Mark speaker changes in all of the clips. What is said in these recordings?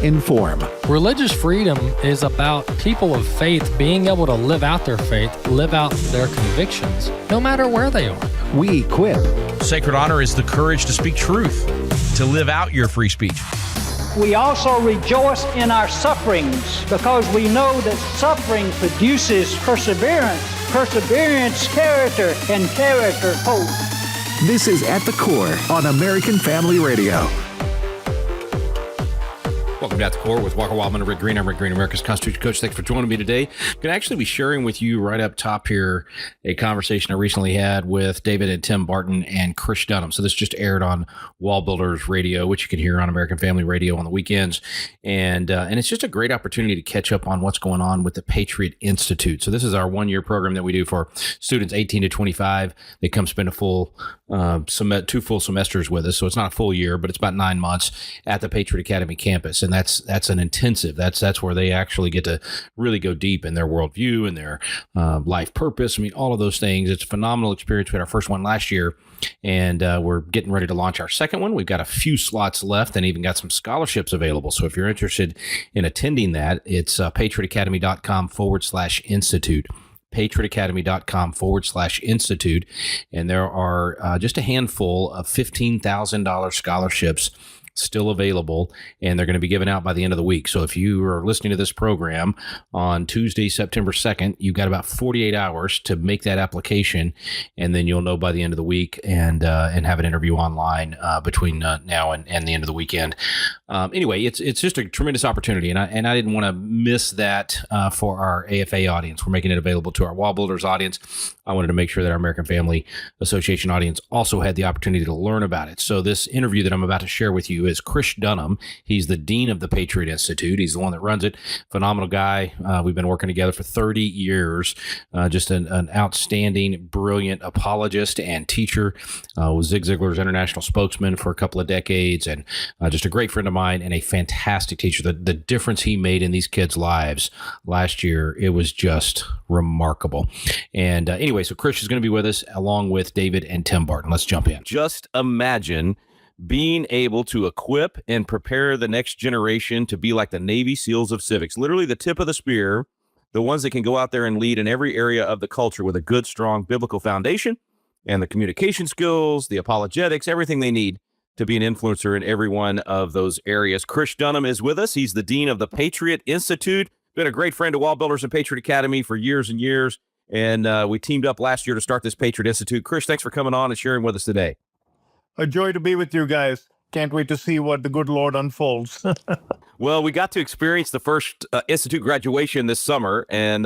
Speaker 1: inform.
Speaker 2: Religious freedom is about people of faith being able to live out their faith, live out their convictions, no matter where they are.
Speaker 1: We equip.
Speaker 3: Sacred honor is the courage to speak truth, to live out your free speech.
Speaker 4: We also rejoice in our sufferings because we know that suffering produces perseverance, perseverance, character, and character, hope.
Speaker 1: This is At the Core on American Family Radio.
Speaker 3: Welcome to At the Core with Walker Wildmon and Rick Green. I'm Rick Green, America's Constitution Coach. Thanks for joining me today. I'm going to actually be sharing with you right up top here a conversation I recently had with David and Tim Barton and Chris Dunham. So this just aired on Wall Builders Radio, which you can hear on American Family Radio on the weekends. And it's just a great opportunity to catch up on what's going on with the Patriot Institute. So this is our one-year program that we do for students 18 to 25. They come spend a full 2 full semesters with us. So it's not a full year, but it's about 9 months at the Patriot Academy campus. And that's an intensive. That's where they actually get to really go deep in their worldview and their life purpose. I mean, all of those things. It's a phenomenal experience. We had our first one last year, and we're getting ready to launch our second one. We've got a few slots left and even got some scholarships available. So if you're interested in attending that, it's patriotacademy.com/institute. patriotacademy.com/institute. And there are just a handful of $15,000 scholarships still available, and they're going to be given out by the end of the week. So if you are listening to this program on Tuesday, September 2nd, you've got about 48 hours to make that application, and then you'll know by the end of the week and have an interview online between now and the end of the weekend. Anyway, it's just a tremendous opportunity, and I didn't want to miss that for our AFA audience. We're making it available to our Wall Builders audience. I wanted to make sure that our American Family Association audience also had the opportunity to learn about it. So this interview that I'm about to share with you is Chris Dunham. He's the dean of the Patriot Institute. He's the one that runs it. Phenomenal guy. We've been working together for 30 years. Just an outstanding, brilliant apologist and teacher. Was Zig Ziglar's international spokesman for a couple of decades, and just a great friend of mine and a fantastic teacher. The difference he made in these kids' lives last year, it was just remarkable. And anyway, so Chris is going to be with us along with David and Tim Barton. Let's jump in. Just imagine being able to equip and prepare the next generation to be like the Navy SEALs of civics, literally the tip of the spear, the ones that can go out there and lead in every area of the culture with a good, strong biblical foundation and the communication skills, the apologetics, everything they need to be an influencer in every one of those areas. Chris Dunham is with us. He's the dean of the Patriot Institute, been a great friend to Wall Builders and Patriot Academy for years and years. And we teamed up last year to start this Patriot Institute. Chris, thanks for coming on and sharing with us today.
Speaker 5: A joy to be with you guys. Can't wait to see what the good Lord unfolds.
Speaker 3: Well, we got to experience the first Institute graduation this summer and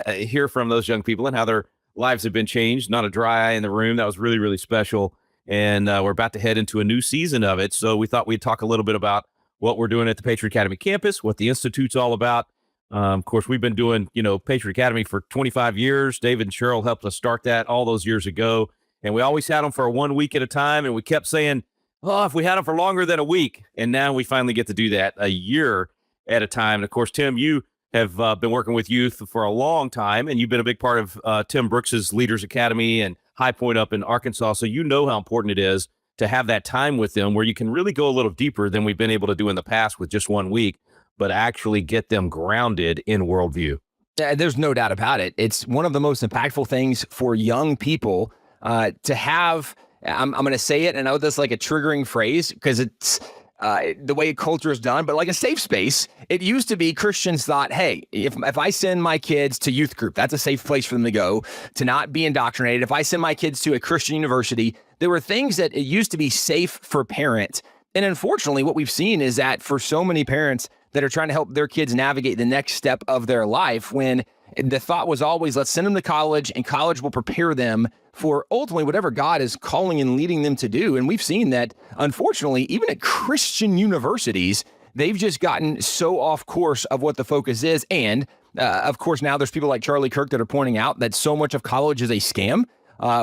Speaker 3: hear from those young people and how their lives have been changed. Not a dry eye in the room. That was really, really special. And we're about to head into a new season of it. So we thought we'd talk a little bit about what we're doing at the Patriot Academy campus, what the Institute's all about. Of course, we've been doing, Patriot Academy for 25 years. David and Cheryl helped us start that all those years ago. And we always had them for 1 week at a time. And we kept saying, oh, if we had them for longer than a week. And now we finally get to do that a year at a time. And of course, Tim, you have been working with youth for a long time, and you've been a big part of Tim Brooks's Leaders Academy and High Point up in Arkansas. So you know how important it is to have that time with them where you can really go a little deeper than we've been able to do in the past with just 1 week, but actually get them grounded in worldview.
Speaker 6: There's no doubt about it. It's one of the most impactful things for young people to have. I'm going to say it, and I know that's like a triggering phrase because it's the way culture is done, but like a safe space. It used to be Christians thought, hey, if I send my kids to youth group, that's a safe place for them to go, to not be indoctrinated. If I send my kids to a Christian university, there were things that it used to be safe for parents. And unfortunately, what we've seen is that for so many parents that are trying to help their kids navigate the next step of their life, when the thought was always, let's send them to college and college will prepare them for ultimately whatever God is calling and leading them to do. And we've seen that, unfortunately, even at Christian universities, they've just gotten so off course of what the focus is. And of course, now there's people like Charlie Kirk that are pointing out that so much of college is a scam,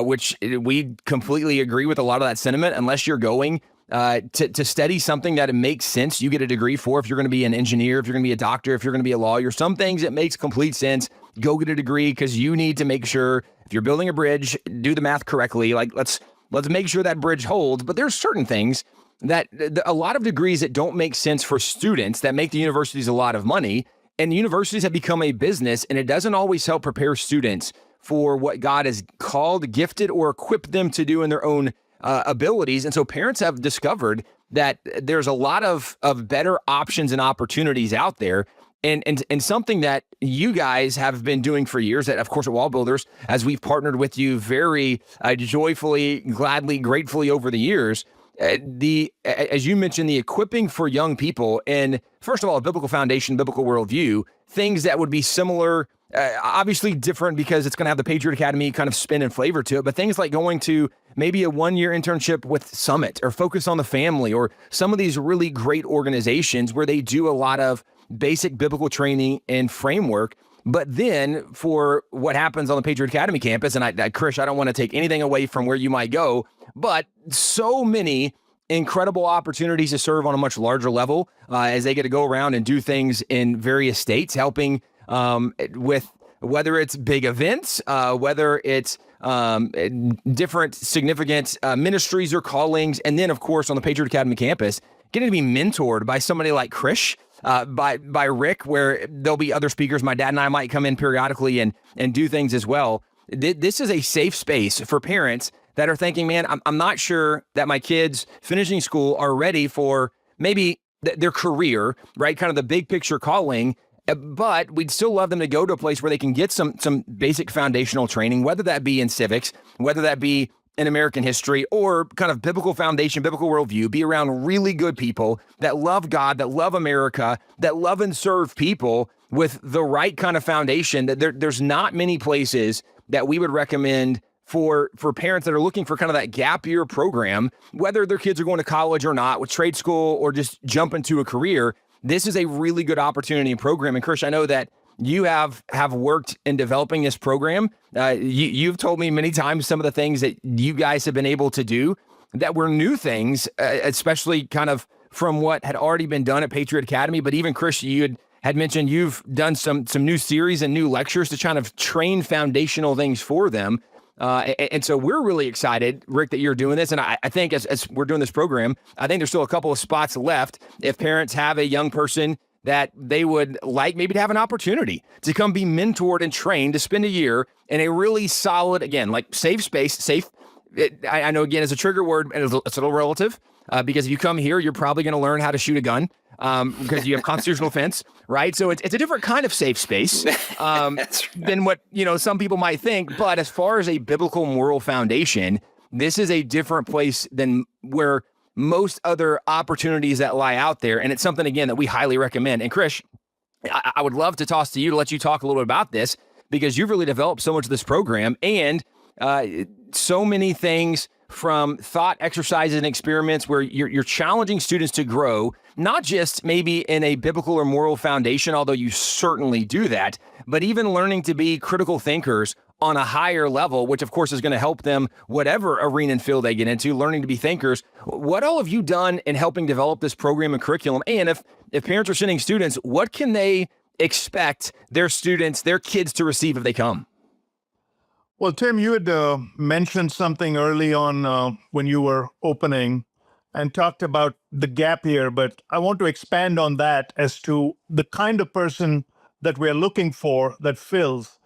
Speaker 6: which we completely agree with a lot of that sentiment. Unless you're going to study something that it makes sense, you get a degree for. If you're going to be an engineer, if you're going to be a doctor, if you're going to be a lawyer, some things it makes complete sense. Go get a degree because you need to make sure if you're building a bridge, do the math correctly. Like let's make sure that bridge holds. But there's certain things that a lot of degrees that don't make sense for students that make the universities a lot of money, and universities have become a business, and it doesn't always help prepare students for what God has called, gifted, or equipped them to do in their own abilities. And so parents have discovered that there's a lot of better options and opportunities out there. And something that you guys have been doing for years, that of course at Wall Builders, as we've partnered with you very joyfully, gladly, gratefully over the years, as you mentioned, the equipping for young people, and first of all, a biblical foundation, biblical worldview, things that would be similar, obviously different because it's going to have the Patriot Academy kind of spin and flavor to it, but things like going to maybe a one-year internship with Summit or Focus on the Family, or some of these really great organizations where they do a lot of basic biblical training and framework. But then for what happens on the Patriot Academy campus, and Krish, I don't want to take anything away from where you might go, but so many incredible opportunities to serve on a much larger level as they get to go around and do things in various states, helping with whether it's big events, whether it's different significant ministries or callings. And then, of course, on the Patriot Academy campus, getting to be mentored by somebody like Krish, by Rick, where there'll be other speakers. My dad and I might come in periodically and do things as well. This is a safe space for parents that are thinking, man, I'm not sure that my kids finishing school are ready for maybe their career, right? Kind of the big picture calling, but we'd still love them to go to a place where they can get some basic foundational training, whether that be in civics, whether that be in American history, or kind of biblical foundation, biblical worldview, be around really good people that love God, that love America, that love and serve people with the right kind of foundation. That there's not many places that we would recommend for parents that are looking for kind of that gap year program, whether their kids are going to college or not, with trade school or just jump into a career. This is a really good opportunity and program. And Krish, I know that you have worked in developing this program. You've told me many times some of the things that you guys have been able to do that were new things, especially kind of from what had already been done at Patriot Academy. But even Krish, you had mentioned you've done some new series and new lectures to kind of train foundational things for them. And so we're really excited, Rick, that you're doing this. And I think as we're doing this program, I think there's still a couple of spots left if parents have a young person that they would like maybe to have an opportunity to come be mentored and trained to spend a year in a really solid, again, like safe space, safe. I know, again, it's a trigger word, and it's a little relative because if you come here, you're probably going to learn how to shoot a gun because you have constitutional offense, right? So it's a different kind of safe space than what, some people might think. But as far as a biblical moral foundation, this is a different place than where most other opportunities that lie out there. And it's something, again, that we highly recommend. And Krish, I would love to toss to you to let you talk a little bit about this, because you've really developed so much of this program and so many things from thought exercises and experiments where you're challenging students to grow, not just maybe in a biblical or moral foundation, although you certainly do that, but even learning to be critical thinkers on a higher level, which of course is going to help them whatever arena and field they get into, learning to be thinkers. What all have you done in helping develop this program and curriculum? And if parents are sending students, what can they expect their students, their kids to receive if they come?
Speaker 5: Well, Tim, you had mentioned something early on when you were opening and talked about the gap year, but I want to expand on that as to the kind of person that we're looking for that fills.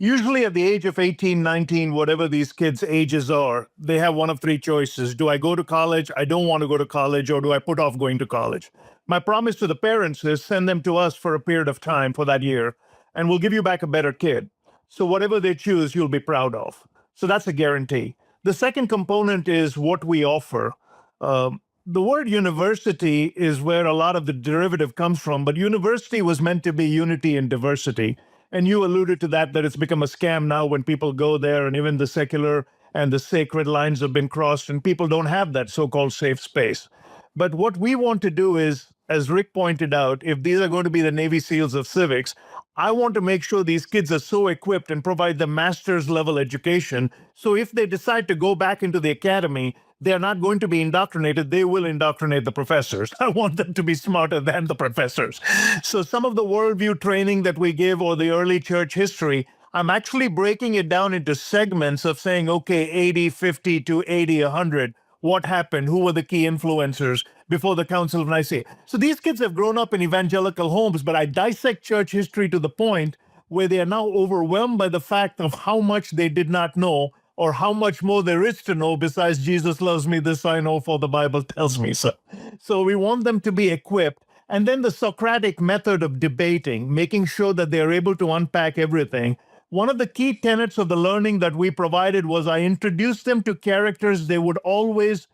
Speaker 5: Usually at the age of 18, 19, whatever these kids' ages are, they have one of three choices. Do I go to college? I don't want to go to college. Or do I put off going to college? My promise to the parents is send them to us for a period of time for that year, and we'll give you back a better kid. So whatever they choose, you'll be proud of. So that's a guarantee. The second component is what we offer. The word university is where a lot of the derivative comes from, but university was meant to be unity and diversity. And you alluded to that it's become a scam now when people go there, and even the secular and the sacred lines have been crossed and people don't have that so-called safe space. But what we want to do is, as Rick pointed out, if these are going to be the Navy SEALs of civics, I want to make sure these kids are so equipped and provide them master's level education. So if they decide to go back into the academy, they're not going to be indoctrinated. They will indoctrinate the professors. I want them to be smarter than the professors. So some of the worldview training that we give, or the early church history, I'm actually breaking it down into segments of saying, okay, 80, 50 to 80, 100. what happened, who were the key influencers before the Council of Nicaea. So these kids have grown up in evangelical homes, but I dissect church history to the point where they are now overwhelmed by the fact of how much they did not know, or how much more there is to know besides Jesus loves me, this I know, for the Bible tells me so. So we want them to be equipped. And then the Socratic method of debating, making sure that they're able to unpack everything. One of the key tenets of the learning that we provided was I introduced them to characters they would always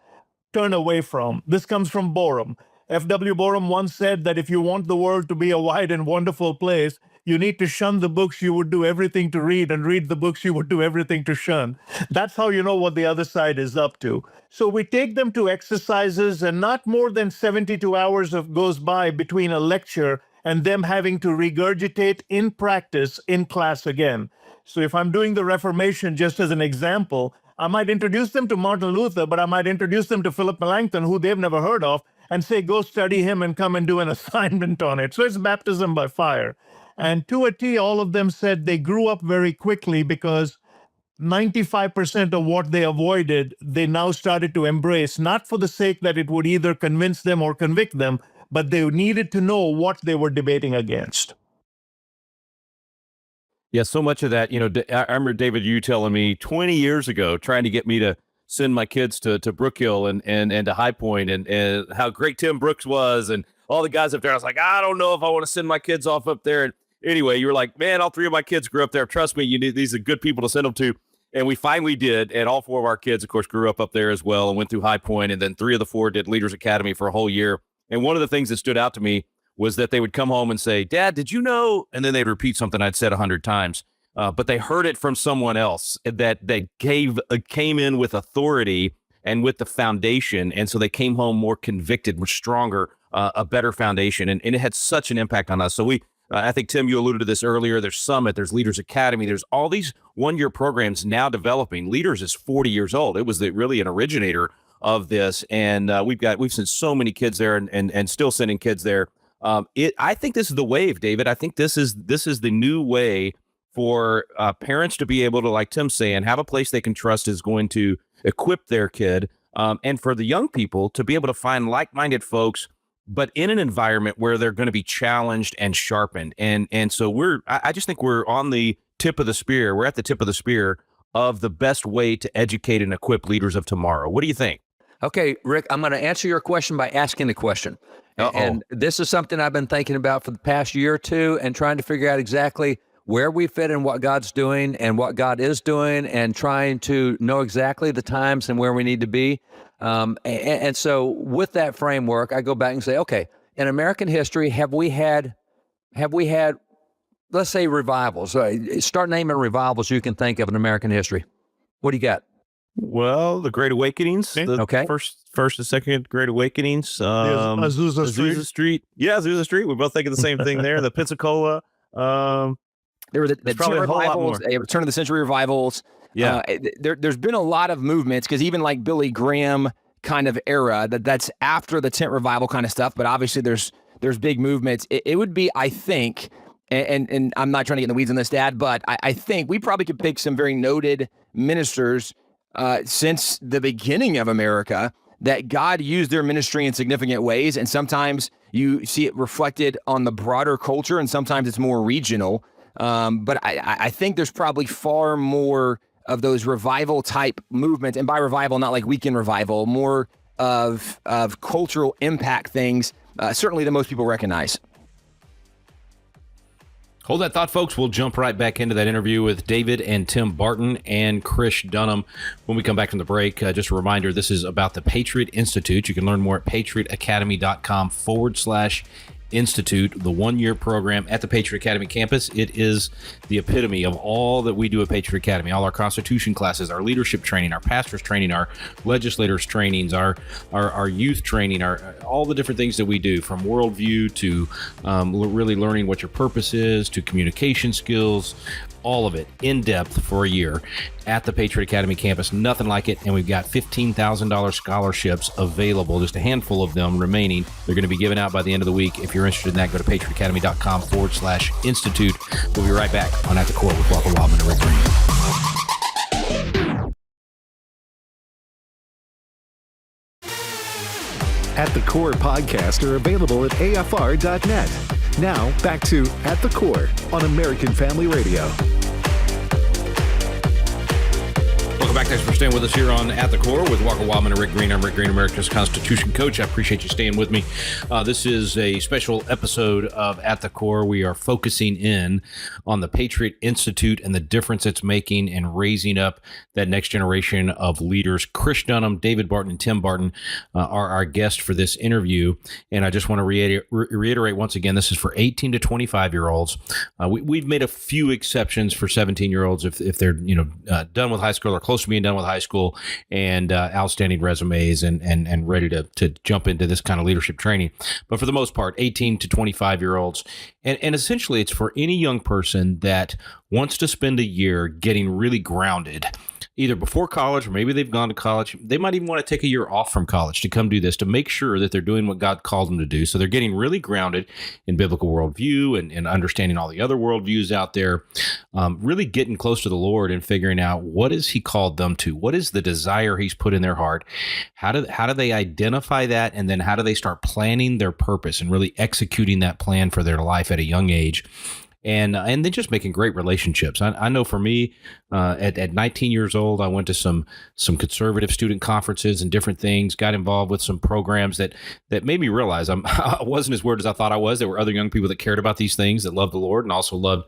Speaker 5: turn away from. This comes from Borum. F.W. Borum once said that if you want the world to be a wide and wonderful place, you need to shun the books you would do everything to read and read the books you would do everything to shun. That's how you know what the other side is up to. So we take them to exercises, and not more than 72 hours goes by between a lecture and them having to regurgitate in practice in class again. So if I'm doing the Reformation, just as an example, I might introduce them to Martin Luther, but I might introduce them to Philip Melanchthon, who they've never heard of, and say, go study him and come and do an assignment on it. So it's baptism by fire. And to a T, all of them said they grew up very quickly because 95% of what they avoided, they now started to embrace, not for the sake that it would either convince them or convict them, but they needed to know what they were debating against.
Speaker 3: Yeah, so much of that, I remember, David, you telling me 20 years ago, trying to get me to send my kids to Brook Hill and to High Point, and how great Tim Brooks was and all the guys up there. I was like, I don't know if I want to send my kids off up there. And anyway, you were like, man, all three of my kids grew up there. Trust me, these are good people to send them to. And we finally did. And all four of our kids, of course, grew up there as well and went through High Point. And then 3 of the 4 did Leaders Academy for a whole year. And one of the things that stood out to me was that they would come home and say, Dad, did you know? And then they'd repeat something I'd said 100 times. But they heard it from someone else that came in with authority and with the foundation. And so they came home more convicted, more stronger, a better foundation. And it had such an impact on us. So I think, Tim, you alluded to this earlier. There's Summit, there's Leaders Academy, there's all these one-year programs now developing. Leaders is 40 years old. It was really an originator of this. And we've sent so many kids there and still sending kids there. I think this is the wave, David. I think this is the new way for parents to be able to, like Tim's saying, have a place they can trust is going to equip their kid, and for the young people to be able to find like-minded folks, but in an environment where they're going to be challenged and sharpened. And so I just think we're on the tip of the spear. We're at the tip of the spear of the best way to educate and equip leaders of tomorrow. What do you think?
Speaker 7: Okay, Rick, I'm going to answer your question by asking the question. And this is something I've been thinking about for the past year or two and trying to figure out exactly where we fit in what God's doing and what God is doing, and trying to know exactly the times and where we need to be. And so with that framework, I go back and say, okay, in American history, have we had, let's say, revivals? Start naming revivals you can think of in American history. What do you got?
Speaker 3: Well, the Great Awakenings,
Speaker 7: Okay.
Speaker 3: first and second Great Awakenings.
Speaker 5: Azusa Street.
Speaker 3: Yeah, Azusa Street. We're both thinking the same thing there. The Pensacola.
Speaker 6: There were the tent revivals, turn of the century revivals.
Speaker 3: Yeah.
Speaker 6: There's been a lot of movements, because even like Billy Graham kind of era, that's after the tent revival kind of stuff. But obviously there's big movements. It would be, I think, and I'm not trying to get in the weeds on this, Dad, but I think we probably could pick some very noted ministers since the beginning of America that God used their ministry in significant ways. And sometimes you see it reflected on the broader culture, and sometimes it's more regional. But I think there's probably far more of those revival type movements, and by revival, not like weekend revival, more of cultural impact things, certainly that most people recognize.
Speaker 3: Hold that thought, folks. We'll jump right back into that interview with David and Tim Barton and Chris Dunham when we come back from the break. Just a reminder, this is about the Patriot Institute. You can learn more at patriotacademy.com/institute, the one-year program at the Patriot Academy campus. It is the epitome of all that we do at Patriot Academy. All our Constitution classes, our leadership training, our pastors training, our legislators trainings, our youth training, all the different things that we do, from worldview to really learning what your purpose is, to communication skills, all of it in depth for a year at the Patriot Academy campus. Nothing like it. And we've got $15,000 scholarships available, just a handful of them remaining. They're going to be given out by the end of the week. If you're interested in that, go to patriotacademy.com/institute. We'll be right back on At the Core with Walker Wildmon and Rick Green.
Speaker 1: At the Core podcasts are available at afr.net. Now, back to At the Core on American Family Radio.
Speaker 3: Welcome back. Thanks for staying with us here on At the Core with Walker Wildmon and Rick Green. I'm Rick Green, America's Constitution Coach. I appreciate you staying with me. This is a special episode of At the Core. We are focusing in on the Patriot Institute and the difference it's making in raising up that next generation of leaders. Chris Dunham, David Barton, and Tim Barton are our guests for this interview. And I just want to reiterate once again, this is for 18 to 25-year-olds. We've made a few exceptions for 17-year-olds if they're done with high school or close to being done with high school and outstanding resumes and ready to jump into this kind of leadership training. But for the most part, 18 to 25-year-olds. And essentially, it's for any young person that wants to spend a year getting really grounded, either before college or maybe they've gone to college. They might even want to take a year off from college to come do this, to make sure that they're doing what God called them to do. So they're getting really grounded in biblical worldview and understanding all the other worldviews out there, really getting close to the Lord and figuring out what has He called them to? What is the desire He's put in their heart? How do they identify that? And then how do they start planning their purpose and really executing that plan for their life at a young age? And then just making great relationships. I know for me, at 19 years old, I went to some conservative student conferences and different things, got involved with some programs that made me realize I wasn't as weird as I thought I was. There were other young people that cared about these things, that loved the Lord and also loved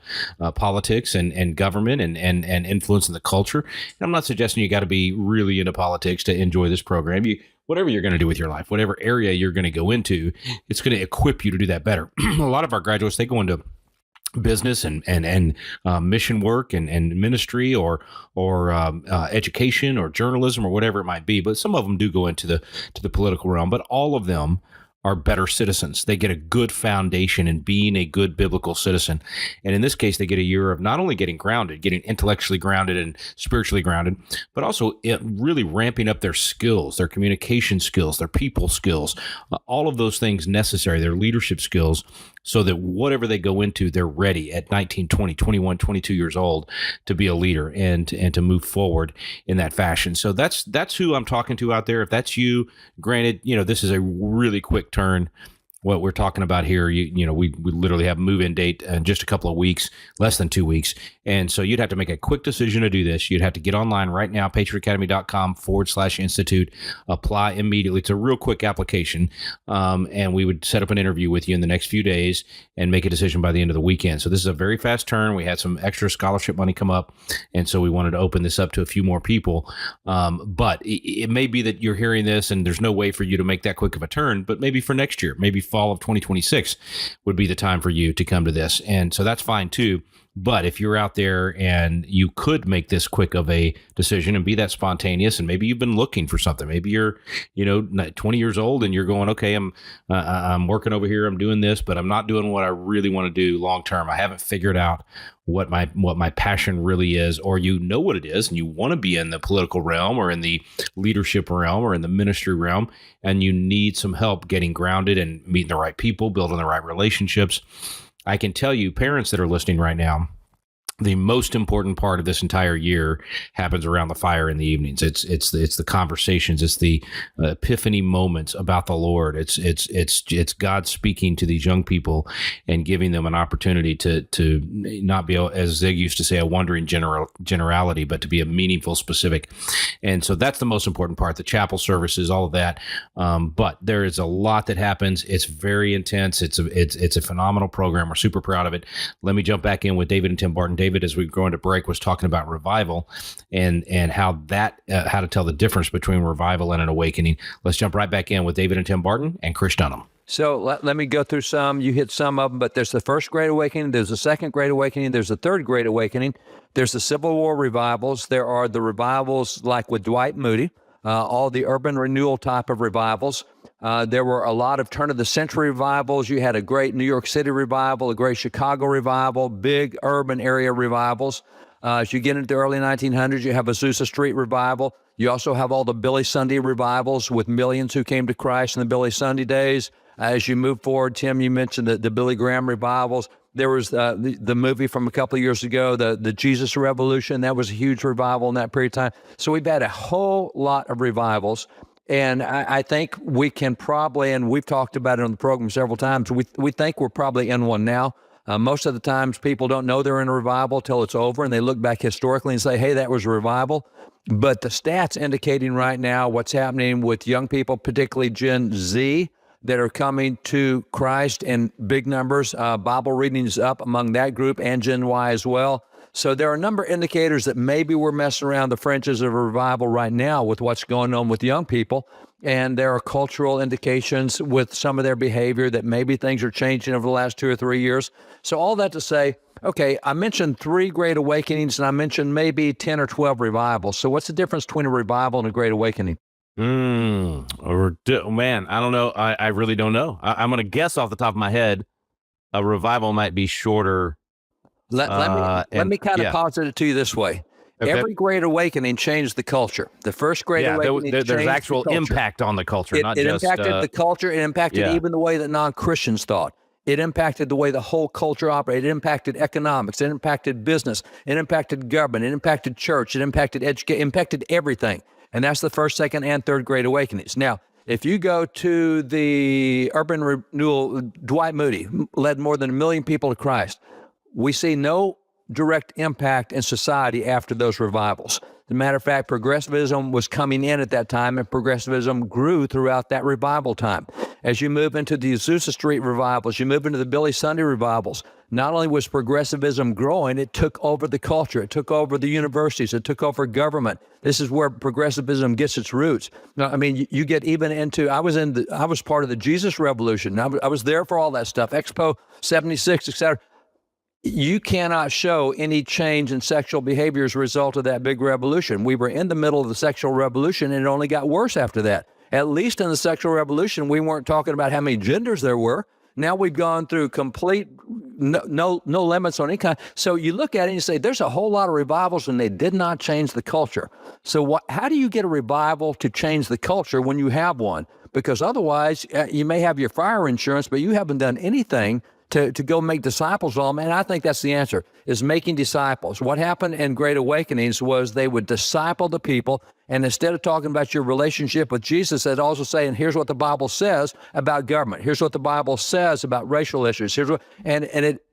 Speaker 3: politics and government and influencing the culture. And I'm not suggesting you got to be really into politics to enjoy this program. Whatever you're going to do with your life, whatever area you're going to go into, it's going to equip you to do that better. A lot of our graduates, they go into business and mission work and ministry or education or journalism or whatever it might be. But some of them do go into the political realm, but all of them are better citizens. They get a good foundation in being a good biblical citizen. And in this case, they get a year of not only getting grounded, getting intellectually grounded and spiritually grounded, but also really ramping up their skills, their communication skills, their people skills, all of those things necessary, their leadership skills, so that whatever they go into, they're ready at 19, 20, 21, 22 years old to be a leader and to move forward in that fashion. So that's who I'm talking to out there. If that's you, granted, this is a really quick turn. What we're talking about here, we literally have a move-in date in just a couple of weeks, less than 2 weeks. And so you'd have to make a quick decision to do this. You'd have to get online right now, patriotacademy.com/institute, apply immediately. It's a real quick application. And we would set up an interview with you in the next few days and make a decision by the end of the weekend. So this is a very fast turn. We had some extra scholarship money come up. And so we wanted to open this up to a few more people. But it may be that you're hearing this and there's no way for you to make that quick of a turn, but maybe for next year, maybe fall of 2026 would be the time for you to come to this. And so that's fine too. But if you're out there and you could make this quick of a decision and be that spontaneous, and maybe you've been looking for something, maybe you're, 20 years old and you're going, okay, I'm working over here, I'm doing this, but I'm not doing what I really want to do long term. I haven't figured out what my passion really is, or what it is, and you want to be in the political realm or in the leadership realm or in the ministry realm, and you need some help getting grounded and meeting the right people, building the right relationships. I can tell you, parents that are listening right now, the most important part of this entire year happens around the fire in the evenings. It's the conversations. It's the epiphany moments about the Lord. It's God speaking to these young people and giving them an opportunity to not be, as Zig used to say, a wandering generality, but to be a meaningful specific. And so that's the most important part. The chapel services, all of that. But there is a lot that happens. It's very intense. It's a phenomenal program. We're super proud of it. Let me jump back in with David and Tim Barton. David, as we go into break, was talking about revival and how to tell the difference between revival and an awakening. Let's jump right back in with David and Tim Barton and Chris Dunham.
Speaker 7: So let me go through some. You hit some of them, but there's the first Great Awakening, there's the second Great Awakening, there's the third Great Awakening, there's the Civil War revivals, there are the revivals like with Dwight Moody, all the urban renewal type of revivals. There were a lot of turn-of-the-century revivals. You had a great New York City revival, a great Chicago revival, big urban area revivals. As you get into the early 1900s, you have Azusa Street revival. You also have all the Billy Sunday revivals with millions who came to Christ in the Billy Sunday days. As you move forward, Tim, you mentioned the Billy Graham revivals. There was the movie from a couple of years ago, the Jesus Revolution. That was a huge revival in that period of time. So we've had a whole lot of revivals. And I think we can probably, and we've talked about it on the program several times, we think we're probably in one now. Most of the times people don't know they're in a revival till it's over, and they look back historically and say, hey, that was a revival. But the stats indicating right now what's happening with young people, particularly Gen Z, that are coming to Christ in big numbers. Bible readings up among that group and Gen Y as well. So there are a number of indicators that maybe we're messing around the fringes of a revival right now with what's going on with young people. And there are cultural indications with some of their behavior that maybe things are changing over the last 2 or 3 years. So all that to say, okay, I mentioned 3 Great Awakenings, and I mentioned maybe 10 or 12 revivals. So what's the difference between a revival and a Great Awakening?
Speaker 3: Man, I don't know. I really don't know. I'm going to guess off the top of my head, a revival might be shorter.
Speaker 7: Let me kind of posit it to you this way.
Speaker 3: Okay.
Speaker 7: Every Great Awakening changed the culture. The first Great Awakening
Speaker 3: there's
Speaker 7: changed
Speaker 3: actual
Speaker 7: the culture.
Speaker 3: impact on the culture, not
Speaker 7: it
Speaker 3: just...
Speaker 7: It impacted the culture. It impacted even the way that non-Christians thought. It impacted the way the whole culture operated. It impacted economics. It impacted business. It impacted government. It impacted church. It impacted education. It impacted everything. And that's the first, second, and third Great Awakenings. Now, if you go to the Urban Renewal, Dwight Moody led more than 1 million people to Christ. We see no direct impact in society after those revivals. As a matter of fact, progressivism was coming in at that time, and progressivism grew throughout that revival time. As you move into the Azusa Street revivals, you move into the Billy Sunday revivals, not only was progressivism growing, it took over the culture, it took over the universities, it took over government. This is where progressivism gets its roots. Now, I mean, you get even into, I was part of the Jesus Revolution. I was there for all that stuff, Expo 76, etc. You cannot show any change in sexual behavior as a result of that big revolution. We were in the middle of the sexual revolution, and it only got worse after that. At least in the sexual revolution, we weren't talking about how many genders there were. Now we've gone through complete no limits on any kind. So you look at it and you say, there's a whole lot of revivals, and they did not change the culture. So how do you get a revival to change the culture when you have one? Because otherwise, you may have your fire insurance, but you haven't done anything to go make disciples of them. And I think that's the answer, is making disciples. What happened in Great Awakenings was they would disciple the people, and instead of talking about your relationship with Jesus, they'd also say, and here's what the Bible says about government. Here's what the Bible says about racial issues. Here's what, and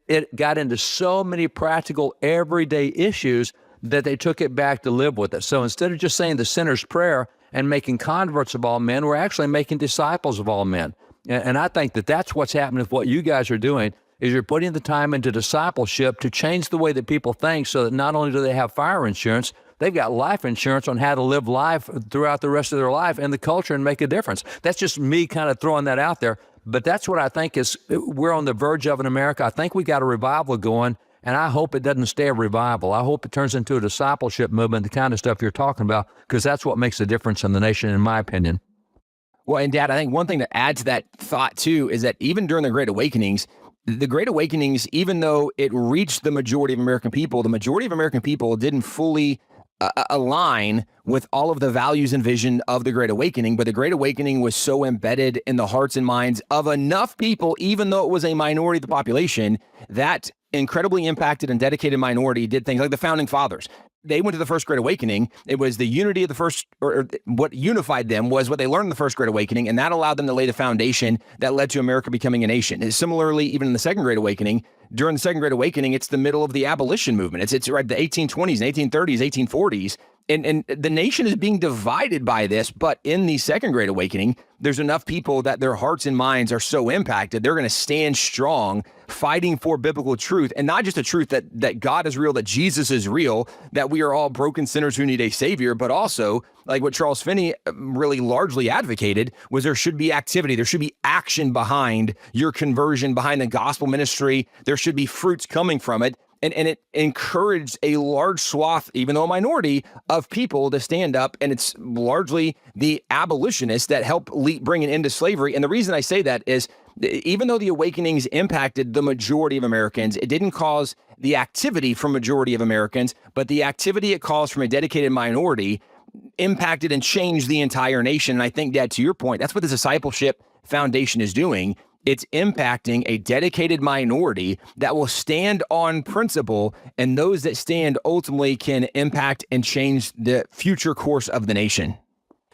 Speaker 7: it got into so many practical, everyday issues that they took it back to live with it. So instead of just saying the sinner's prayer and making converts of all men, we're actually making disciples of all men. And I think that that's what's happening with what you guys are doing, is you're putting the time into discipleship to change the way that people think, so that not only do they have fire insurance, they've got life insurance on how to live life throughout the rest of their life and the culture and make a difference. That's just me kind of throwing that out there. But that's what I think is we're on the verge of in America. I think we got a revival going, and I hope it doesn't stay a revival. I hope it turns into a discipleship movement, the kind of stuff you're talking about, because that's what makes a difference in the nation, in my opinion.
Speaker 6: Well, and Dad, I think one thing to add to that thought too is that even during the Great Awakenings, even though it reached the majority of American people, the majority of American people didn't fully align with all of the values and vision of the Great Awakening. But the Great Awakening was so embedded in the hearts and minds of enough people, even though it was a minority of the population, that incredibly impacted and dedicated minority did things like the Founding Fathers. They went to the First Great Awakening. It was the unity of the first, or what unified them was what they learned in the First Great Awakening, and that allowed them to lay the foundation that led to America becoming a nation. And similarly, even in the Second Great Awakening, during the Second Great Awakening, it's the middle of the abolition movement. It's right the 1820s, 1830s, 1840s. And the nation is being divided by this, but in the Second Great Awakening, there's enough people that their hearts and minds are so impacted, they're going to stand strong, fighting for biblical truth, and not just a truth that God is real, that Jesus is real, that we are all broken sinners who need a savior, but also, like what Charles Finney really largely advocated, was there should be activity, there should be action behind your conversion, behind the gospel ministry, there should be fruits coming from it. And it encouraged a large swath, even though a minority, of people to stand up. And it's largely the abolitionists that help bring an end to slavery. And the reason I say that is, even though the awakenings impacted the majority of Americans, it didn't cause the activity from majority of Americans, but the activity it caused from a dedicated minority impacted and changed the entire nation. And I think, Dad, to your point, that's what the Discipleship Foundation is doing. It's impacting a dedicated minority that will stand on principle, and those that stand ultimately can impact and change the future course of the nation.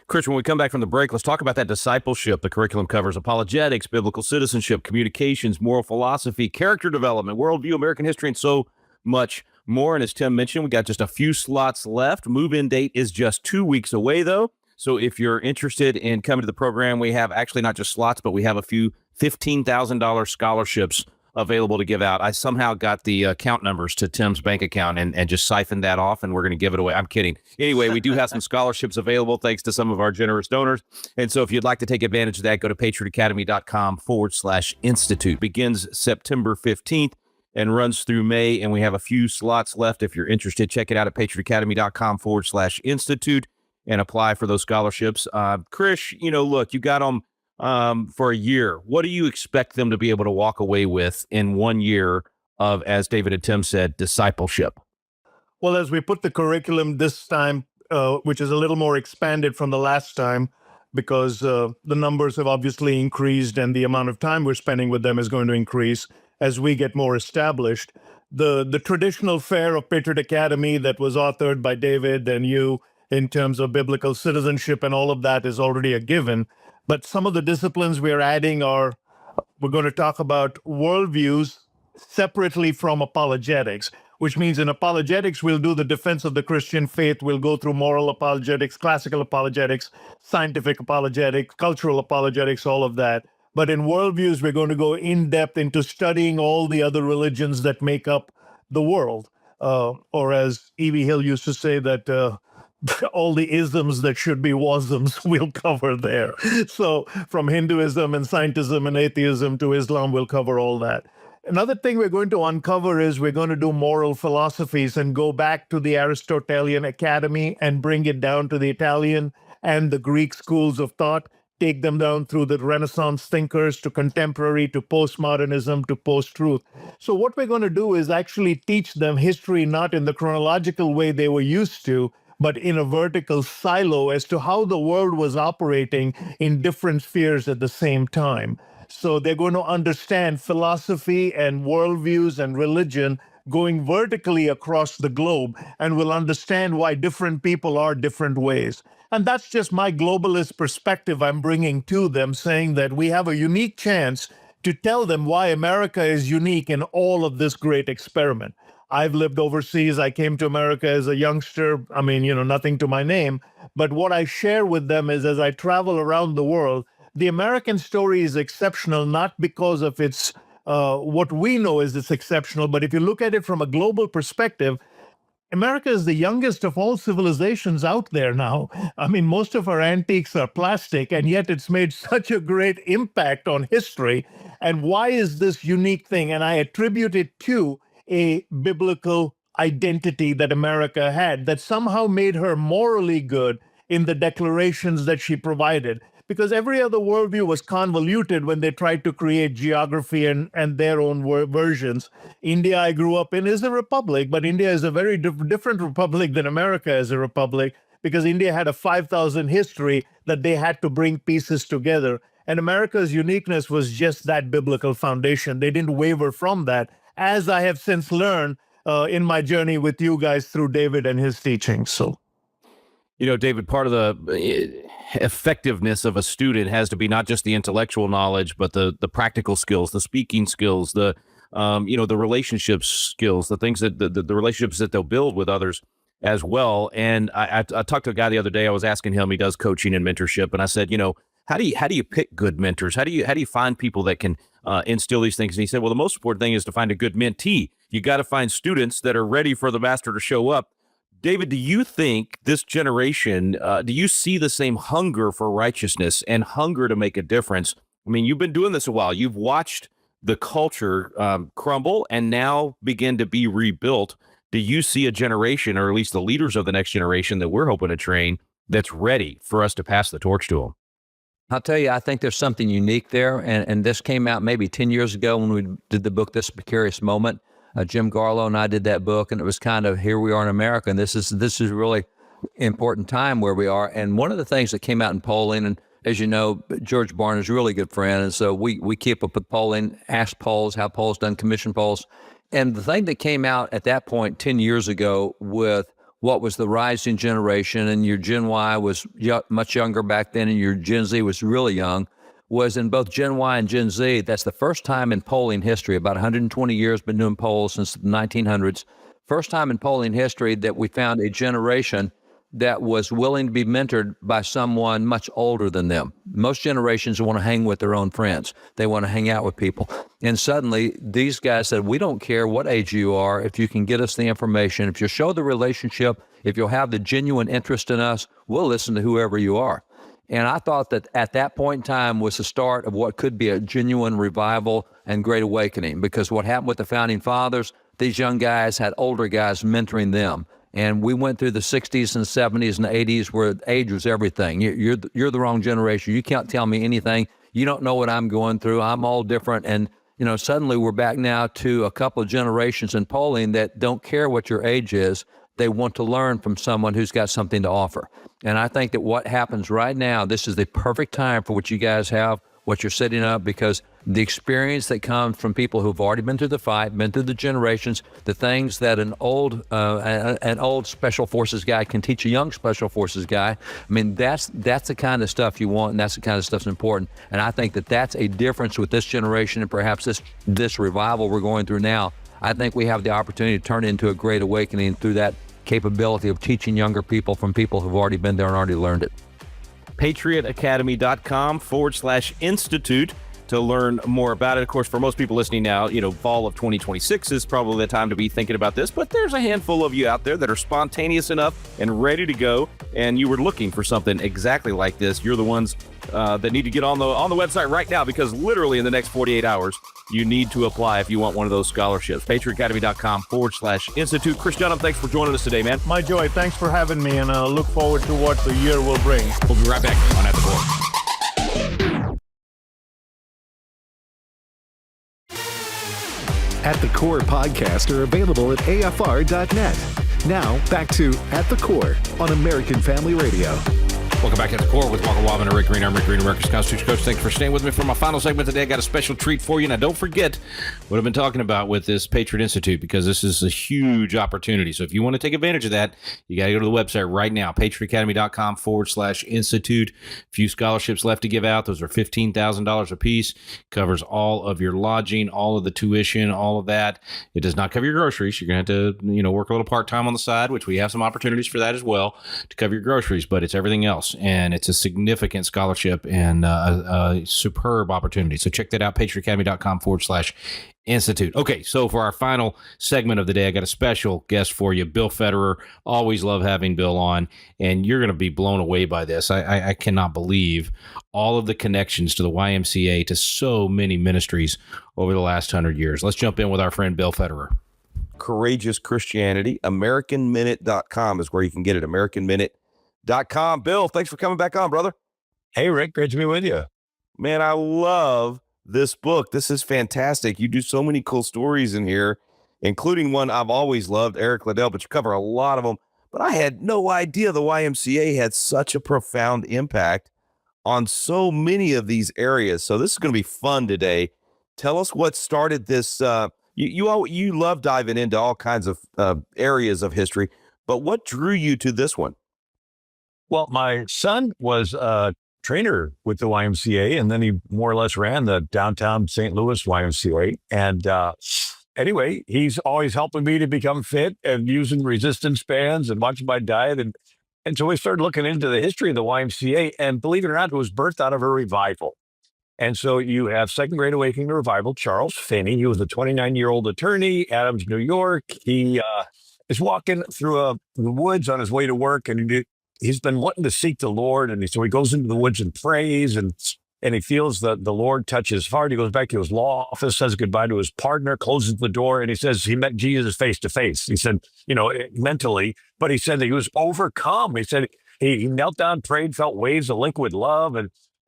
Speaker 3: Chris, when we come back from the break, let's talk about that discipleship. The curriculum covers apologetics, biblical citizenship, communications, moral philosophy, character development, worldview, American history, and so much more. And as Tim mentioned, we got just a few slots left. Move-in date is just 2 weeks away, though. So if you're interested in coming to the program, we have actually not just slots, but we have a few $15,000 scholarships available to give out. I somehow got the account numbers to Tim's bank account and just siphoned that off, and we're going to give it away. I'm kidding. Anyway, we do have some scholarships available thanks to some of our generous donors. And so if you'd like to take advantage of that, go to patriotacademy.com/institute. Begins September 15th and runs through May, and we have a few slots left. If you're interested, check it out at patriotacademy.com/institute and apply for those scholarships. Chris, look, you got them for a year. What do you expect them to be able to walk away with in 1 year of, as David and Tim said, discipleship?
Speaker 5: Well, as we put the curriculum this time, which is a little more expanded from the last time, because the numbers have obviously increased and the amount of time we're spending with them is going to increase as we get more established. The traditional fare of Patriot Academy that was authored by David and you in terms of biblical citizenship and all of that is already a given. But some of the disciplines we're adding we're going to talk about worldviews separately from apologetics, which means in apologetics, we'll do the defense of the Christian faith. We'll go through moral apologetics, classical apologetics, scientific apologetics, cultural apologetics, all of that. But in worldviews, we're going to go in depth into studying all the other religions that make up the world. Or as E.V. Hill used to say, that all the isms that should be wasms we'll cover there. So from Hinduism and scientism and atheism to Islam, we'll cover all that. Another thing we're going to uncover is we're going to do moral philosophies and go back to the Aristotelian academy and bring it down to the Italian and the Greek schools of thought, take them down through the Renaissance thinkers to contemporary to postmodernism to post-truth. So what we're going to do is actually teach them history not in the chronological way they were used to, but in a vertical silo as to how the world was operating in different spheres at the same time. So they're going to understand philosophy and worldviews and religion going vertically across the globe, and will understand why different people are different ways. And that's just my globalist perspective I'm bringing to them, saying that we have a unique chance to tell them why America is unique in all of this great experiment. I've lived overseas. I came to America as a youngster. I mean, nothing to my name. But what I share with them is, as I travel around the world, the American story is exceptional, not because of its what we know is it's exceptional, but if you look at it from a global perspective, America is the youngest of all civilizations out there now. I mean, most of our antiques are plastic, and yet it's made such a great impact on history. And why is this unique thing? And I attribute it to a biblical identity that America had that somehow made her morally good in the declarations that she provided. Because every other worldview was convoluted when they tried to create geography and their own versions. India I grew up in is a republic, but India is a very different republic than America as a republic, because India had a 5,000 history that they had to bring pieces together. And America's uniqueness was just that biblical foundation. They didn't waver from that, as I have since learned in my journey with you guys through David and his teachings. So,
Speaker 3: David, part of the effectiveness of a student has to be not just the intellectual knowledge, but the practical skills, the speaking skills, the relationship skills, the things that the relationships that they'll build with others as well. And I talked to a guy the other day. I was asking him, he does coaching and mentorship, and I said, how do you pick good mentors? How do you find people that can instill these things? And he said, well, the most important thing is to find a good mentee. You got to find students that are ready for the master to show up. David, do you think this generation, do you see the same hunger for righteousness and hunger to make a difference? I mean, you've been doing this a while. You've watched the culture crumble and now begin to be rebuilt. Do you see a generation, or at least the leaders of the next generation that we're hoping to train, that's ready for us to pass the torch to them?
Speaker 7: I'll tell you, I think there's something unique there. And this came out maybe 10 years ago when we did the book, This Precarious Moment. Jim Garlow and I did that book, and it was kind of, here we are in America, and this is really important time where we are. And one of the things that came out in polling, and as you know, George Barnes is a really good friend, and so we keep up with polling, ask polls, how polls done, commission polls. And the thing that came out at that point 10 years ago with what was the rising generation, and your Gen Y was much younger back then, and your Gen Z was really young, was in both Gen Y and Gen Z, that's the first time in polling history, about 120 years, been doing polls since the 1900s, first time in polling history that we found a generation that was willing to be mentored by someone much older than them. Most generations want to hang with their own friends. They want to hang out with people. And suddenly, these guys said, we don't care what age you are, if you can get us the information, if you show the relationship, if you'll have the genuine interest in us, we'll listen to whoever you are. And I thought that at that point in time was the start of what could be a genuine revival and great awakening, because what happened with the Founding Fathers, these young guys had older guys mentoring them. And we went through the 60s and 70s and the 80s where age was everything. You're the wrong generation. You can't tell me anything. You don't know what I'm going through. I'm all different. And, suddenly we're back now to a couple of generations in polling that don't care what your age is. They want to learn from someone who's got something to offer. And I think that what happens right now, this is the perfect time for what you guys have, what you're setting up, because the experience that comes from people who've already been through the fight, been through the generations, the things that an old special forces guy can teach a young special forces guy. I mean, that's the kind of stuff you want, and that's the kind of stuff that's important. And I think that that's a difference with this generation and perhaps this revival we're going through now. I think we have the opportunity to turn it into a great awakening through that capability of teaching younger people from people who've already been there and already learned it.
Speaker 3: PatriotAcademy.com/institute to learn more about it. Of course, for most people listening now, fall of 2026 is probably the time to be thinking about this, but there's a handful of you out there that are spontaneous enough and ready to go, and you were looking for something exactly like this. You're the ones that need to get on the website right now, because literally in the next 48 hours, you need to apply if you want one of those scholarships. PatriotAcademy.com/institute. Chris Dunham, thanks for joining us today, man.
Speaker 5: My joy. Thanks for having me, and I look forward to what the year will bring.
Speaker 3: We'll be right back on At the Core.
Speaker 1: At the Core podcasts are available at AFR.net. Now, back to At the Core on American Family Radio.
Speaker 3: Welcome back at the Core with Walker Wildmon and Rick Green. I'm Rick Green, America's Constitution Coach. Thanks for staying with me for my final segment today. I got a special treat for you. Now, don't forget what I've been talking about with this Patriot Institute, because this is a huge opportunity. So if you want to take advantage of that, you got to go to the website right now, patriotacademy.com/institute. Few scholarships left to give out. Those are $15,000 a piece. Covers all of your lodging, all of the tuition, all of that. It does not cover your groceries. You're going to have to, work a little part-time on the side, which we have some opportunities for that as well to cover your groceries, but it's everything else. And it's a significant scholarship and a superb opportunity. So check that out, patriotacademy.com/institute. Okay, so for our final segment of the day, I got a special guest for you, Bill Federer. Always love having Bill on, and you're going to be blown away by this. I cannot believe all of the connections to the YMCA, to so many ministries over the last 100 years. Let's jump in with our friend Bill Federer.
Speaker 8: Courageous Christianity, AmericanMinute.com is where you can get it, AmericanMinute.com. Bill, thanks for coming back on, brother.
Speaker 9: Hey, Rick, great to be with you.
Speaker 8: Man, I love this book. This is fantastic. You do so many cool stories in here, including one I've always loved, Eric Liddell, but you cover a lot of them. But I had no idea the YMCA had such a profound impact on so many of these areas. So this is going to be fun today. Tell us what started this. You love diving into all kinds of areas of history, but what drew you to this one?
Speaker 9: Well, my son was a trainer with the YMCA, and then he more or less ran the downtown St. Louis YMCA. And anyway, he's always helping me to become fit and using resistance bands and watching my diet. And so we started looking into the history of the YMCA, and believe it or not, it was birthed out of a revival. And so you have Second Great Awakening revival, Charles Finney. He was a 29-year-old attorney, Adams, New York. He is walking through the woods on his way to work, and he's been wanting to seek the Lord. And so he goes into the woods and prays, and he feels the Lord touch his heart. He goes back to his law office, says goodbye to his partner, closes the door, and he says he met Jesus face to face. He said, mentally, but he said that he was overcome. He said he knelt down, prayed, felt waves of liquid love.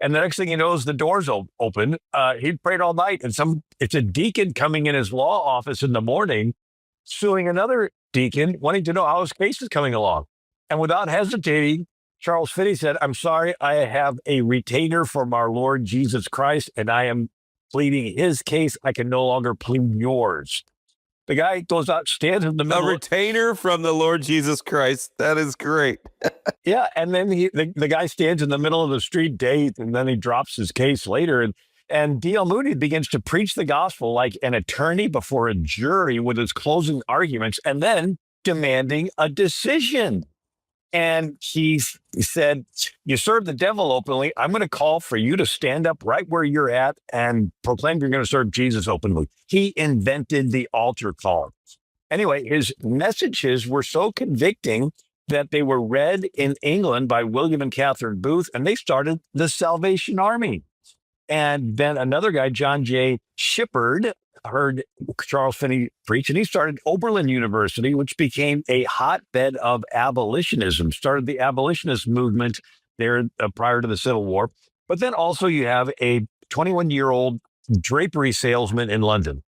Speaker 9: And the next thing he knows, the doors open. He prayed all night. And it's a deacon coming in his law office in the morning, suing another deacon, wanting to know how his case is coming along. And without hesitating, Charles Finney said, "I'm sorry, I have a retainer from our Lord Jesus Christ, and I am pleading his case. I can no longer plead yours." The guy goes out, stands in the
Speaker 8: A
Speaker 9: middle.
Speaker 8: retainer from the Lord Jesus Christ. That is great.
Speaker 9: Yeah, and then the guy stands in the middle of the street date, and then he drops his case later. And D.L. Moody begins to preach the gospel like an attorney before a jury with his closing arguments, and then demanding a decision. And he said, "You serve the devil openly. I'm going to call for you to stand up right where you're at and proclaim you're going to serve Jesus openly." He invented the altar call. Anyway, his messages were so convicting that they were read in England by William and Catherine Booth, and they started the Salvation Army. And then another guy, John J. Shippard, heard Charles Finney preach, and he started Oberlin University, which became a hotbed of abolitionism, started the abolitionist movement there prior to the Civil War. But then also you have a 21-year-old drapery salesman in London.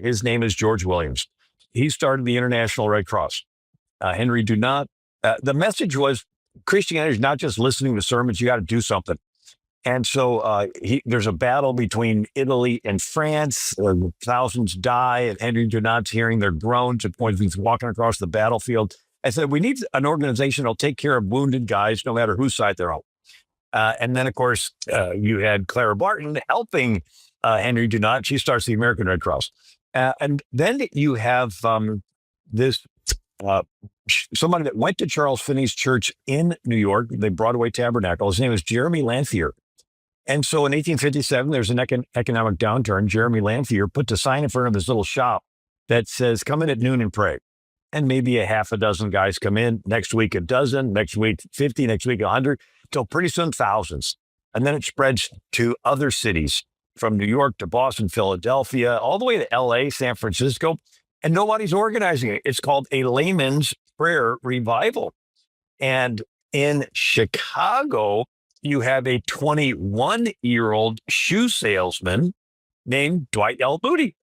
Speaker 9: His name is George Williams. He started the International Red Cross. Henry Dunant. The message was Christianity is not just listening to sermons, you got to do something. And so there's a battle between Italy and France. Thousands die, and Henry Dunant's hearing their groans at points he's walking across the battlefield. I said, we need an organization that'll take care of wounded guys, no matter whose side they're on. And then, of course, you had Clara Barton helping Henry Dunant. She starts the American Red Cross. And then you have this somebody that went to Charles Finney's church in New York, the Broadway Tabernacle. His name is Jeremy Lanthier. And so in 1857, there's an economic downturn. Jeremy Lanthier puts a sign in front of his little shop that says, "Come in at noon and pray." And maybe a half a dozen guys come in. Next week, a dozen. Next week, 50. Next week, 100. Till pretty soon, thousands. And then it spreads to other cities, from New York to Boston, Philadelphia, all the way to L.A., San Francisco. And nobody's organizing it. It's called a layman's prayer revival. And in Chicago, you have a 21-year-old shoe salesman named Dwight L. Moody.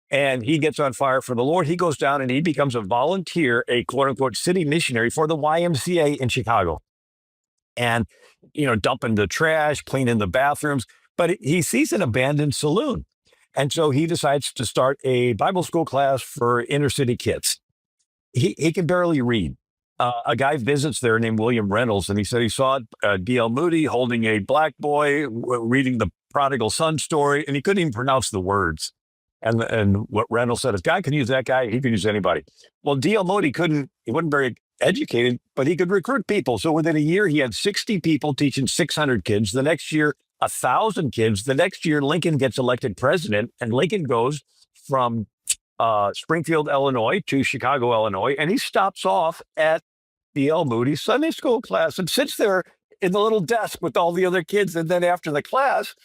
Speaker 9: And he gets on fire for the Lord. He goes down and he becomes a volunteer, a quote-unquote city missionary for the YMCA in Chicago. And, dumping the trash, cleaning the bathrooms. But he sees an abandoned saloon. And so he decides to start a Bible school class for inner city kids. He can barely read. A guy visits there named William Reynolds, and he said he saw D.L. Moody holding a black boy reading the prodigal son story, and he couldn't even pronounce the words. And what Reynolds said is, God can use that guy. He can use anybody. Well, D.L. Moody he wasn't very educated, but he could recruit people. So within a year, he had 60 people teaching 600 kids. The next year, 1,000 kids. The next year, Lincoln gets elected president, and Lincoln goes from Springfield, Illinois to Chicago, Illinois, and he stops off at D.L. Moody's Sunday school class and sits there in the little desk with all the other kids. And then after the class,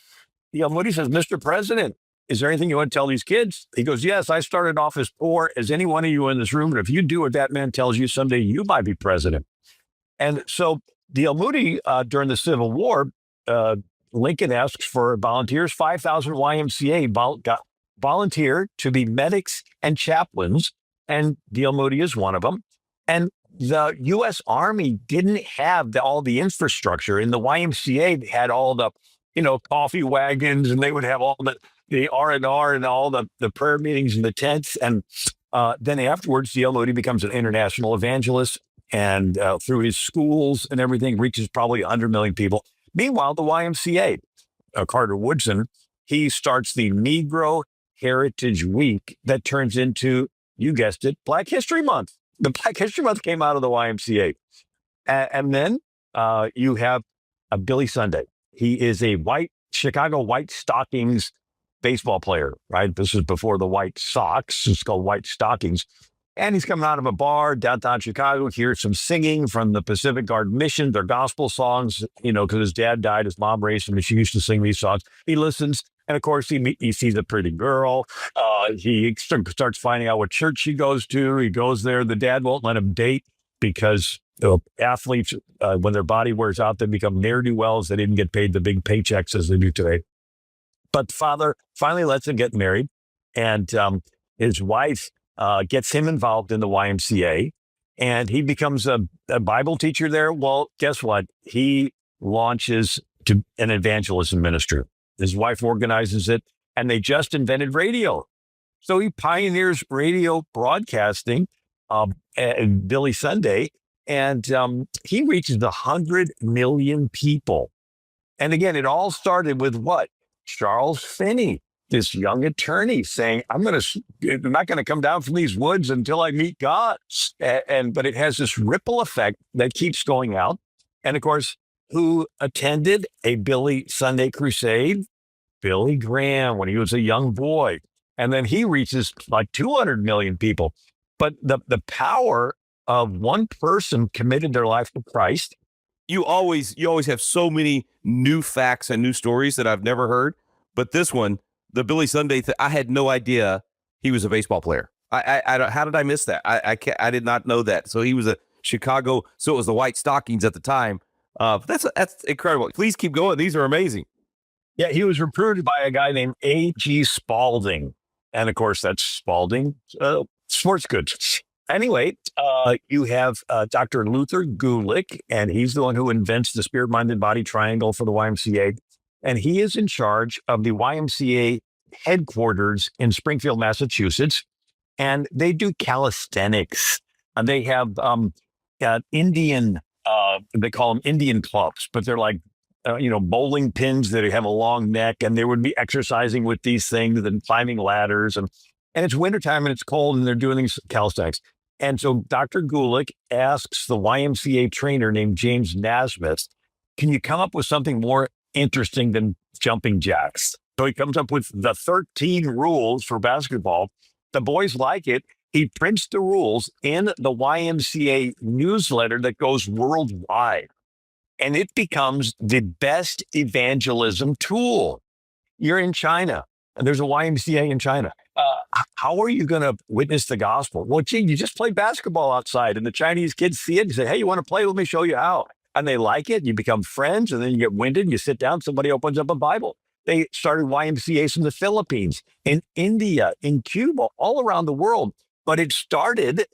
Speaker 9: D.L. Moody says, "Mr. President, is there anything you want to tell these kids?" He goes, "Yes, I started off as poor as any one of you in this room. And if you do what that man tells you, someday you might be president." And so D.L. Moody, during the Civil War, Lincoln asks for volunteers. 5,000 YMCA volunteer to be medics and chaplains, and D.L. Moody is one of them. And the U.S. Army didn't have all the infrastructure. In the YMCA, they had all the, coffee wagons, and they would have all the R&R and all the prayer meetings in the tents. And then afterwards, D.L. Moody becomes an international evangelist, and through his schools and everything, reaches probably 100 million people. Meanwhile, the YMCA, Carter Woodson, he starts the Negro Heritage Week that turns into, you guessed it, Black History Month. The Black History Month came out of the YMCA. And then you have Billy Sunday. He is a Chicago White Stockings baseball player, right? This is before the White Sox. It's called White Stockings. And he's coming out of a bar downtown Chicago, hears some singing from the Pacific Guard Mission, their gospel songs, because his dad died, his mom raised him, and she used to sing these songs. He listens, and of course, he sees a pretty girl. He starts finding out what church she goes to. He goes there. The dad won't let him date because athletes, when their body wears out, they become ne'er-do-wells. They didn't get paid the big paychecks as they do today. But the father finally lets him get married, and his wife gets him involved in the YMCA, and he becomes a Bible teacher there. Well, guess what? He launches to an evangelism ministry. His wife organizes it, and they just invented radio. So he pioneers radio broadcasting, and Billy Sunday, and he reaches 100 million people. And again, it all started with what? Charles Finney, this young attorney, saying, I'm not going to come down from these woods until I meet God. But it has this ripple effect that keeps going out. And of course, who attended a Billy Sunday crusade? Billy Graham, when he was a young boy. And then he reaches like 200 million people. But the power of one person committed their life to Christ.
Speaker 8: You always have so many new facts and new stories that I've never heard. But this one, the Billy Sunday, I had no idea he was a baseball player. How did I miss that? I did not know that. So he was a Chicago. So it was the White Stockings at the time. That's incredible. Please keep going. These are amazing.
Speaker 9: Yeah, he was recruited by a guy named A.G. Spalding. And of course, that's Spalding, sports goods. Anyway, you have Dr. Luther Gulick, and he's the one who invents the spirit, mind, and body triangle for the YMCA. And he is in charge of the YMCA headquarters in Springfield, Massachusetts. And they do calisthenics. And they have Indian, they call them Indian clubs, but they're like, bowling pins that have a long neck, and they would be exercising with these things and climbing ladders. And it's wintertime and it's cold, and they're doing these calisthenics. And so Dr. Gulick asks the YMCA trainer named James Naismith, can you come up with something more interesting than jumping jacks? So he comes up with the 13 rules for basketball. The boys like it. He prints the rules in the YMCA newsletter that goes worldwide. And it becomes the best evangelism tool. You're in China, and there's a YMCA in China. How are you going to witness the gospel? Well, gee, you just play basketball outside, and the Chinese kids see it and say, hey, you want to play? Let me show you how. And they like it. You become friends, and then you get winded. You sit down. Somebody opens up a Bible. They started YMCAs in the Philippines, in India, in Cuba, all around the world. But it started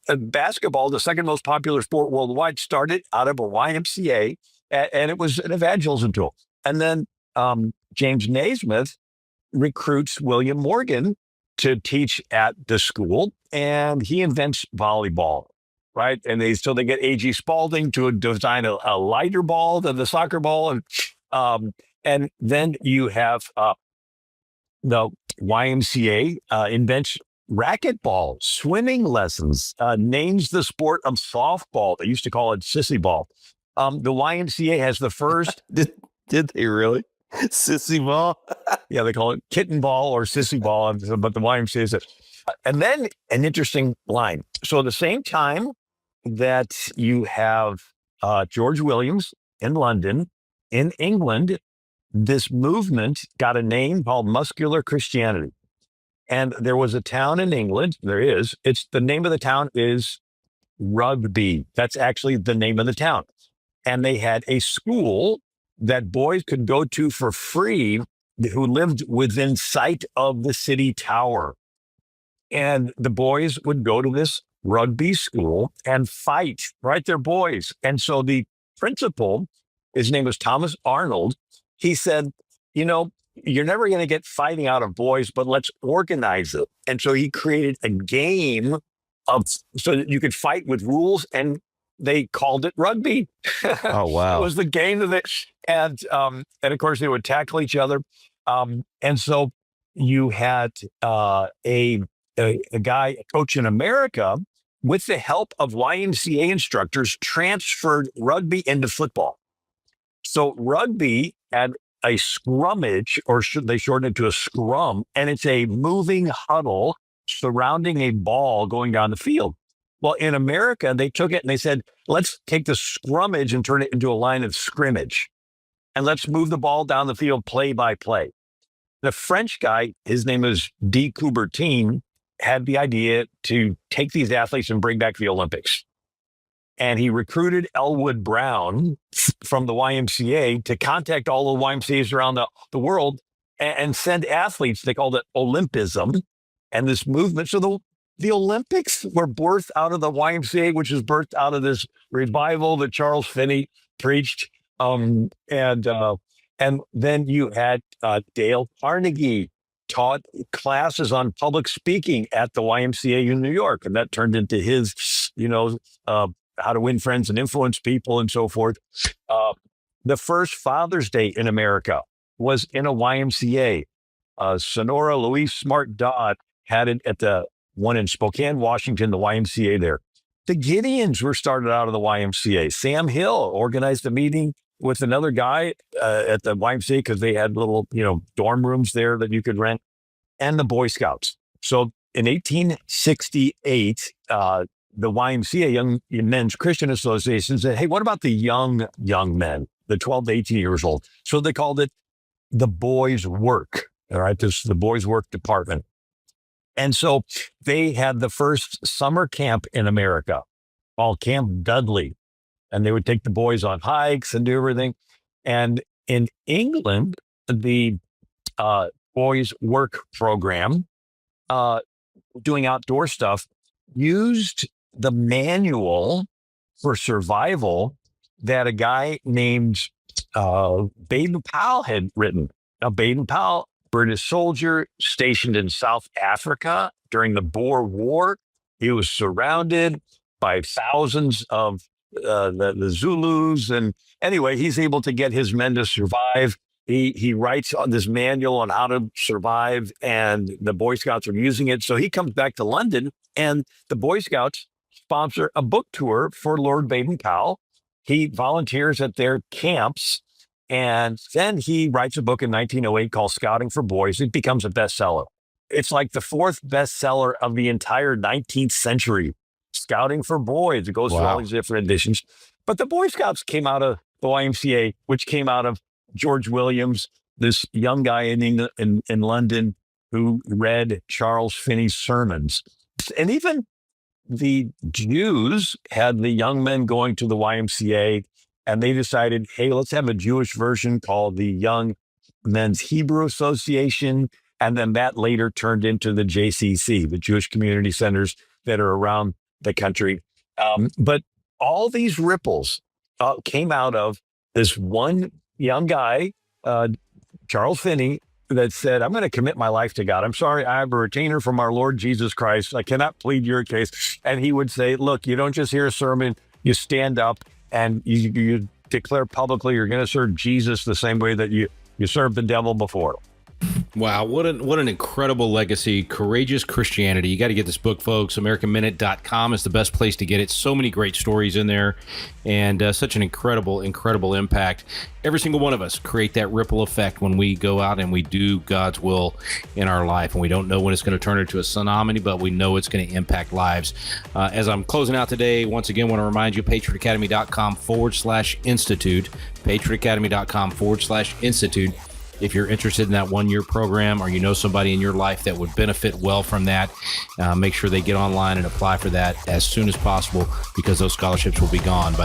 Speaker 9: basketball, the second most popular sport worldwide, started out of a YMCA, and it was an evangelism tool. And then James Naismith recruits William Morgan to teach at the school, and he invents volleyball, right? And they get A.G. Spalding to design a lighter ball than the soccer ball, and then you have the YMCA invents racquetball, swimming lessons, names the sport of softball. They used to call it sissy ball. The YMCA has the first.
Speaker 8: Did they really? Sissy ball?
Speaker 9: Yeah, they call it kitten ball or sissy ball, but the YMCA is it. And then an interesting line. So at the same time that you have George Williams in London, in England, this movement got a name called Muscular Christianity. And there was a town in England, the name of the town is Rugby. That's actually the name of the town. And they had a school that boys could go to for free who lived within sight of the city tower. And the boys would go to this rugby school and fight, right? They're boys. And so the principal, his name was Thomas Arnold, he said, you're never going to get fighting out of boys, but let's organize it. And so he created a game so that you could fight with rules, and they called it rugby.
Speaker 8: Oh, wow.
Speaker 9: It was the game of it. And of course, they would tackle each other. And so you had a guy, a coach in America, with the help of YMCA instructors, transferred rugby into football. So rugby had a scrummage, or should they shorten it to a scrum, and it's a moving huddle surrounding a ball going down the field. Well, in America, they took it and they said, let's take the scrummage and turn it into a line of scrimmage. And let's move the ball down the field play by play. The French guy, his name is D. Coubertin, had the idea to take these athletes and bring back the Olympics. And he recruited Elwood Brown from the YMCA to contact all the YMCAs around the world and send athletes. They called it Olympism. And this movement, so the Olympics were birthed out of the YMCA, which was birthed out of this revival that Charles Finney preached. And then you had Dale Carnegie taught classes on public speaking at the YMCA in New York. And that turned into his, how to win friends and influence people and so forth. The first Father's Day in America was in a YMCA. Sonora Louise Smart Dodd had it at the one in Spokane, Washington, the YMCA there. The Gideons were started out of the YMCA. Sam Hill organized a meeting with another guy at the YMCA because they had little, dorm rooms there that you could rent, and the Boy Scouts. So in 1868, the YMCA, Young Men's Christian Association, said, hey, what about the young men, the 12 to 18 years old? So they called it the Boys' Work. All right, this is the Boys' Work Department. And so they had the first summer camp in America called Camp Dudley. And they would take the boys on hikes and do everything. And in England, the Boys' Work program, doing outdoor stuff, used the manual for survival that a guy named Baden-Powell had written. Now, Baden-Powell, British soldier stationed in South Africa during the Boer War. He was surrounded by thousands of the Zulus. And anyway, he's able to get his men to survive. He writes on this manual on how to survive, and the Boy Scouts are using it. So he comes back to London, and the Boy Scouts sponsor a book tour for Lord Baden-Powell. He volunteers at their camps, and then he writes a book in 1908 called Scouting for Boys. It becomes a bestseller. It's like the fourth bestseller of the entire 19th century. Scouting for Boys. It goes through all these different editions. But the Boy Scouts came out of the YMCA, which came out of George Williams, this young guy in London who read Charles Finney's sermons. And even the Jews had the young men going to the YMCA, and they decided, hey, let's have a Jewish version called the Young Men's Hebrew Association. And then that later turned into the JCC, the Jewish Community Centers that are around the country. But all these ripples came out of this one young guy, Charles Finney, that said, I'm going to commit my life to God. I'm sorry, I have a retainer from our Lord Jesus Christ. I cannot plead your case. And he would say, look, you don't just hear a sermon, you stand up and you declare publicly you're going to serve Jesus the same way that you served the devil before.
Speaker 3: Wow, what an incredible legacy, courageous Christianity. You got to get this book, folks. AmericanMinute.com is the best place to get it. So many great stories in there, and such an incredible impact. Every single one of us create that ripple effect when we go out and we do God's will in our life, and we don't know when it's going to turn into a tsunami, but we know it's going to impact lives. As I'm closing out today, once again, I want to remind you, patriotacademy.com/institute, patriotacademy.com/institute. If you're interested in that one-year program, or you know somebody in your life that would benefit well from that, make sure they get online and apply for that as soon as possible, because those scholarships will be gone by